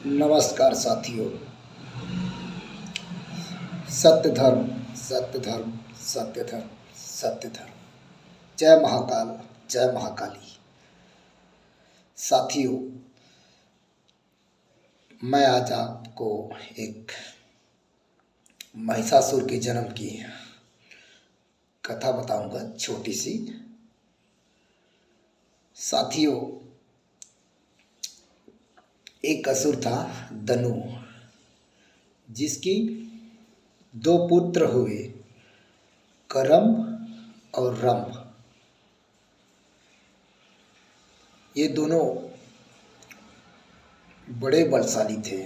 नमस्कार साथियों। सत्य धर्म, सत्य धर्म, सत्य धर्म, सत्य धर्म। जय महाकाल, जय महाकाली। साथियों, मैं आज आपको एक महिषासुर के जन्म की कथा बताऊंगा, छोटी सी। साथियों, एक असुर था धनु, जिसकी दो पुत्र हुए, करम और रम। ये दोनों बड़े बलशाली थे,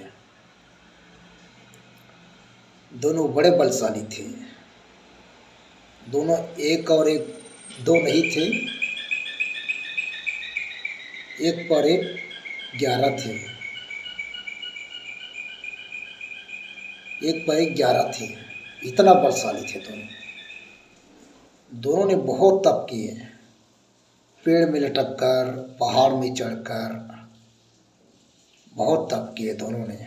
दोनों बड़े बलशाली थे। दोनों एक और एक दो नहीं थे, एक पर एक 11 थे, एक पर एक 11 थे। इतना बलशाली थे दोनों। दोनों ने बहुत तप किए, पेड़ में लटक कर, पहाड़ में चढ़कर बहुत तप किए दोनों ने।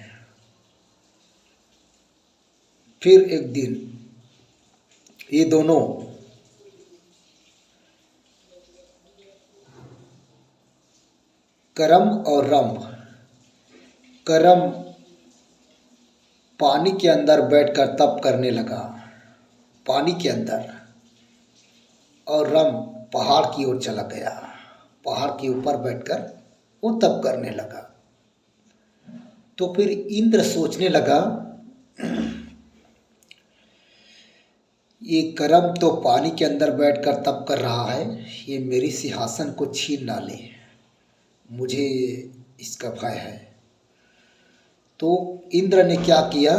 फिर एक दिन ये दोनों करम और रम, करम पानी के अंदर बैठकर तप करने लगा, पानी के अंदर, और रम पहाड़ की ओर चला गया, पहाड़ के ऊपर बैठकर वो तप करने लगा। तो फिर इंद्र सोचने लगा, ये करम तो पानी के अंदर बैठकर तप कर रहा है, ये मेरी सिंहासन को छीन ना ले, मुझे इसका भय है। तो इंद्र ने क्या किया,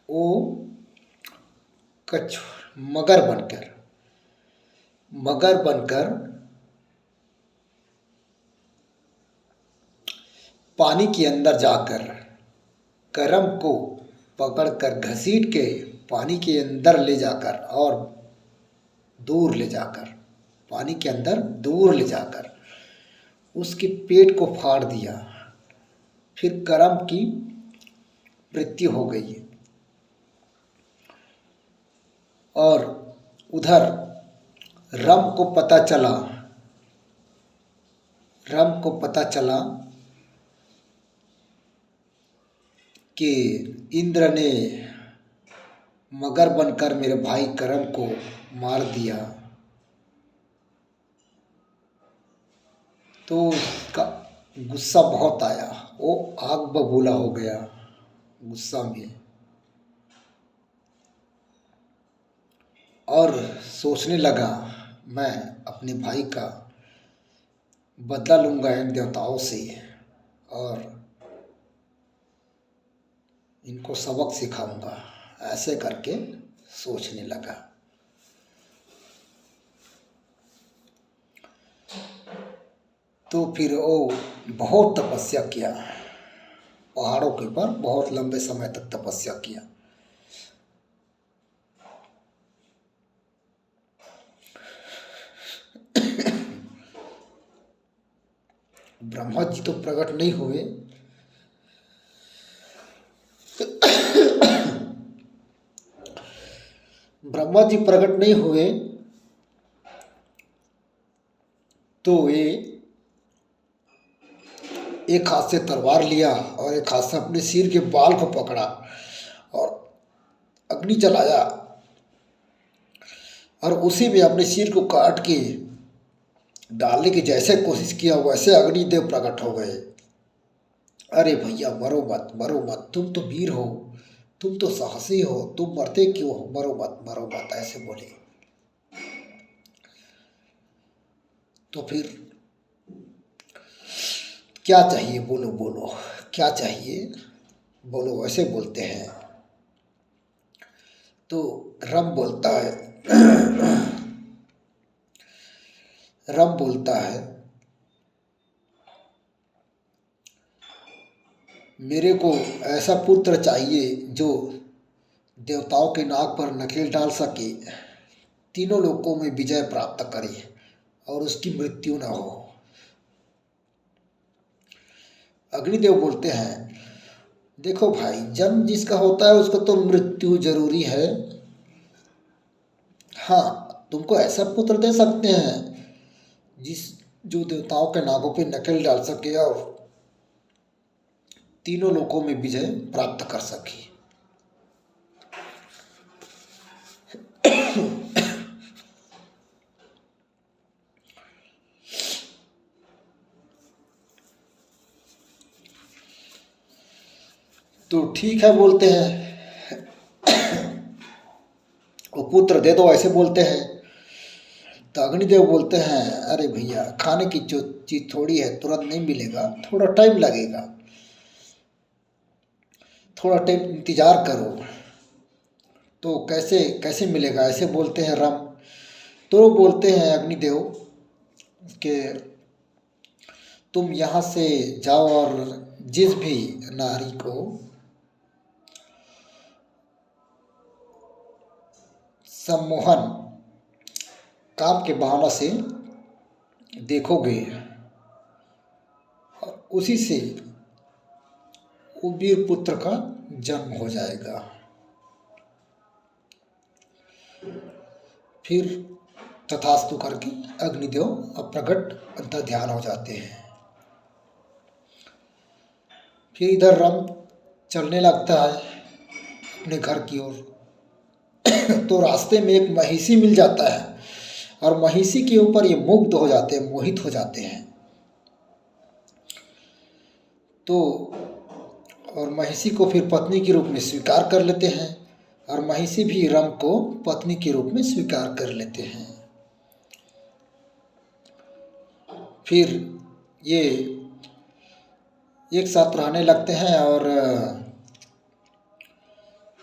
वो मगर बनकर, मगर बनकर पानी के अंदर जाकर करम को पकड़कर घसीट के पानी के अंदर ले जाकर, और दूर ले जाकर, पानी के अंदर दूर ले जाकर उसके पेट को फाड़ दिया। फिर करम की मृत्यु हो गई। और उधर रम को पता चला, रम को पता चला कि इंद्र ने मगर बनकर मेरे भाई करम को मार दिया। तो उसका गुस्सा बहुत आया, वो आग बबूला हो गया गुस्सा में, और सोचने लगा, मैं अपने भाई का बदला लूँगा इन देवताओं से, और इनको सबक सिखाऊंगा, ऐसे करके सोचने लगा। तो फिर वो बहुत तपस्या किया, पहाड़ों के ऊपर बहुत लंबे समय तक तपस्या किया। ब्रह्मा जी तो प्रकट नहीं हुए, ब्रह्मा जी प्रकट नहीं हुए तो ये एक हाथ से तलवार लिया और एक हाथ से अपने सिर के बाल को पकड़ा और अग्नि जलाया, और उसी में अपने सिर को काट के डालने की जैसे कोशिश किया, वैसे अग्निदेव प्रकट हो गए। अरे भैया, मरो मत, मरो मत, तुम तो वीर हो, तुम तो साहसी हो, तुम मरते क्यों हो, मरो मत, मरो मत, ऐसे बोले। तो फिर क्या चाहिए, बोलो बोलो, क्या चाहिए, बोलो, वैसे बोलते हैं। तो रम बोलता है, रम बोलता है, मेरे को ऐसा पुत्र चाहिए जो देवताओं के नाक पर नकेल डाल सके, तीनों लोकों में विजय प्राप्त करे और उसकी मृत्यु न हो। अग्निदेव बोलते हैं, देखो भाई, जन्म जिसका होता है उसको तो मृत्यु जरूरी है। हाँ, तुमको ऐसा पुत्र दे सकते हैं जिस जो देवताओं के नागों पे नकेल डाल सके और तीनों लोकों में विजय प्राप्त कर सके। तो ठीक है बोलते हैं, वो पुत्र दे दो ऐसे बोलते हैं। तो अग्निदेव बोलते हैं, अरे भैया, खाने की जो चीज़ थोड़ी है तुरंत नहीं मिलेगा, थोड़ा टाइम लगेगा, थोड़ा टाइम इंतज़ार करो। तो कैसे कैसे मिलेगा ऐसे बोलते हैं राम। तो बोलते हैं अग्निदेव कि तुम यहाँ से जाओ और जिस भी नारी को सम्मोहन काम के बहाना से देखोगे, उसी से वो वीर पुत्र का जन्म हो जाएगा। फिर तथास्तु करके अग्निदेव प्रकट अंतर ध्यान हो जाते हैं। फिर इधर राम चलने लगता है अपने घर की ओर। तो रास्ते में एक महिषी मिल जाता है और महिषी के ऊपर ये मुग्ध हो जाते हैं, मोहित हो जाते हैं। तो और महिषी को फिर पत्नी के रूप में स्वीकार कर लेते हैं और महिषी भी राम को पत्नी के रूप में स्वीकार कर लेते हैं। फिर ये एक साथ रहने लगते हैं और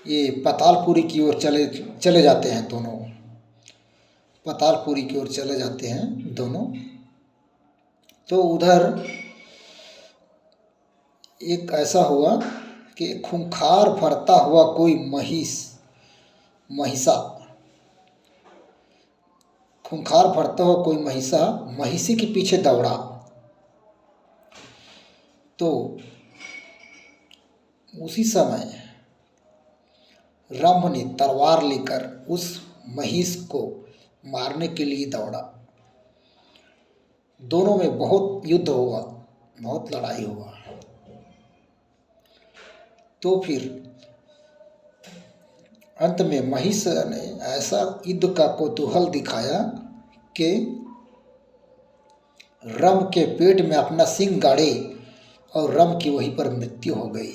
ये पातालपुरी की ओर चले चले जाते हैं दोनों। पातालपुरी की ओर चले जाते हैं दोनों। तो उधर एक ऐसा हुआ कि खूंखार भरता हुआ कोई महिषा खूंखार भरता हुआ कोई महिषा महिषी के पीछे दौड़ा। तो उसी समय रंभ ने तलवार लेकर उस महिष को मारने के लिए दौड़ा। दोनों में बहुत युद्ध हुआ, बहुत लड़ाई हुआ। तो फिर अंत में महिष ने ऐसा युद्ध का कौतूहल दिखाया कि रंभ के पेट में अपना सिंह गाड़े और रंभ की वहीं पर मृत्यु हो गई।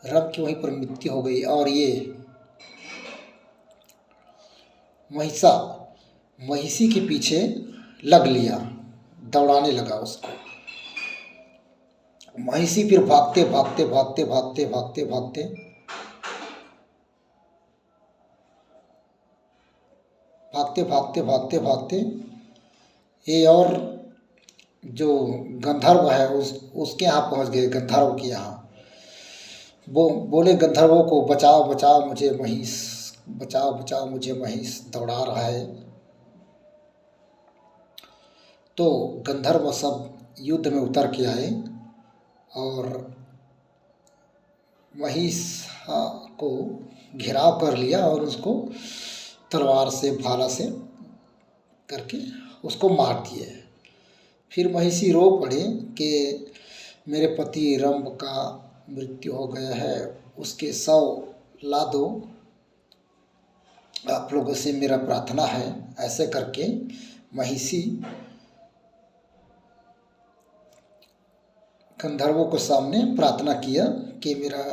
रंभ की वहीं पर मृत्यु हो गई और ये महिषा महिषी के पीछे लग लिया, दौड़ाने लगा उसको। महिषी फिर भागते भागते भागते भागते भागते भागते भागते भागते भागते भागते ये और जो गंधर्व है उसके यहाँ पहुँच गए, गंधर्व के यहाँ। वो बोले गंधर्वों को, बचाओ बचाओ मुझे महिष, बचाओ बचाओ मुझे महिष दौड़ा रहा है। तो गंधर्व सब युद्ध में उतर के आए और महिष को घेराव कर लिया और उसको तलवार से, भाला से करके उसको मार दिए। फिर महिषी रो पड़े कि मेरे पति रंभ का मृत्यु हो गया है, उसके शव ला दो, आप लोगों से मेरा प्रार्थना है। ऐसे करके महिषी गंधर्वों के सामने प्रार्थना किया कि मेरा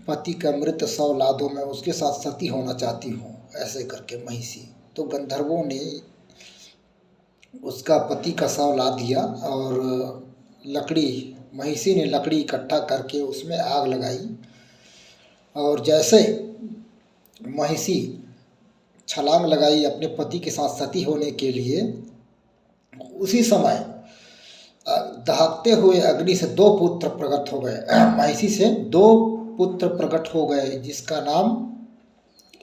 पति का मृत शव ला दो, मैं उसके साथ सती होना चाहती हूँ। ऐसे करके महिषी, तो गंधर्वों ने उसका पति का शव ला दिया और महिषी ने लकड़ी इकट्ठा करके उसमें आग लगाई। और जैसे महिषी छलांग लगाई अपने पति के साथ सती होने के लिए, उसी समय दहकते हुए अग्नि से 2 पुत्र प्रकट हो गए। महिषी से 2 पुत्र प्रकट हो गए, जिसका नाम,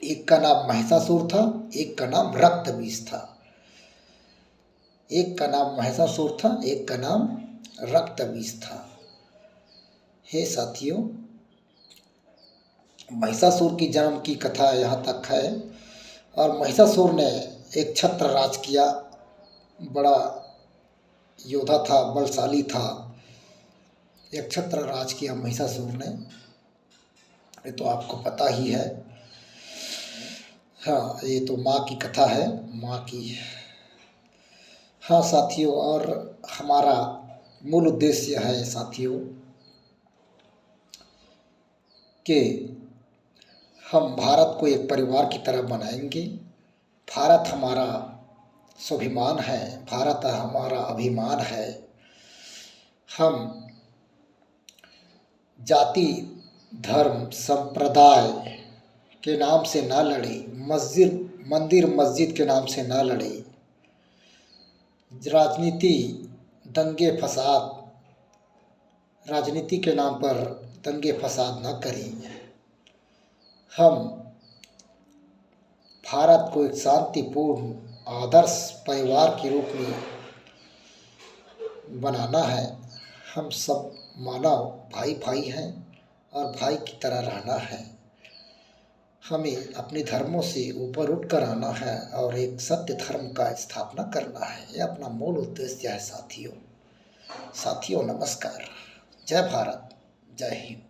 एक का नाम महिषासुर था, एक का नाम रक्तबीज था। एक का नाम महिषासुर था, एक का नाम रक्त बीज था। हे साथियों, महिषासुर की जन्म की कथा यहाँ तक है। और महिषासुर ने एक छत्र राज किया, बड़ा योद्धा था, बलशाली था। एक छत्र राज किया महिषासुर ने, ये तो आपको पता ही है। हाँ, ये तो माँ की कथा है, माँ की। हाँ साथियों, और हमारा मूल उद्देश्य है साथियों कि हम भारत को एक परिवार की तरह बनाएंगे। भारत हमारा स्वाभिमान है, भारत हमारा अभिमान है। हम जाति, धर्म, संप्रदाय के नाम से ना लड़े, मंदिर मस्जिद के नाम से ना लड़े, राजनीति, दंगे फसाद, राजनीति के नाम पर दंगे फसाद न करें। हम भारत को एक शांतिपूर्ण आदर्श परिवार के रूप में बनाना है। हम सब मानव भाई भाई हैं और भाई की तरह रहना है। हमें अपने धर्मों से ऊपर उठकर आना है और एक सत्य धर्म का स्थापना करना है। यह अपना मूल उद्देश्य है साथियों। साथियों नमस्कार, जय भारत, जय हिंद।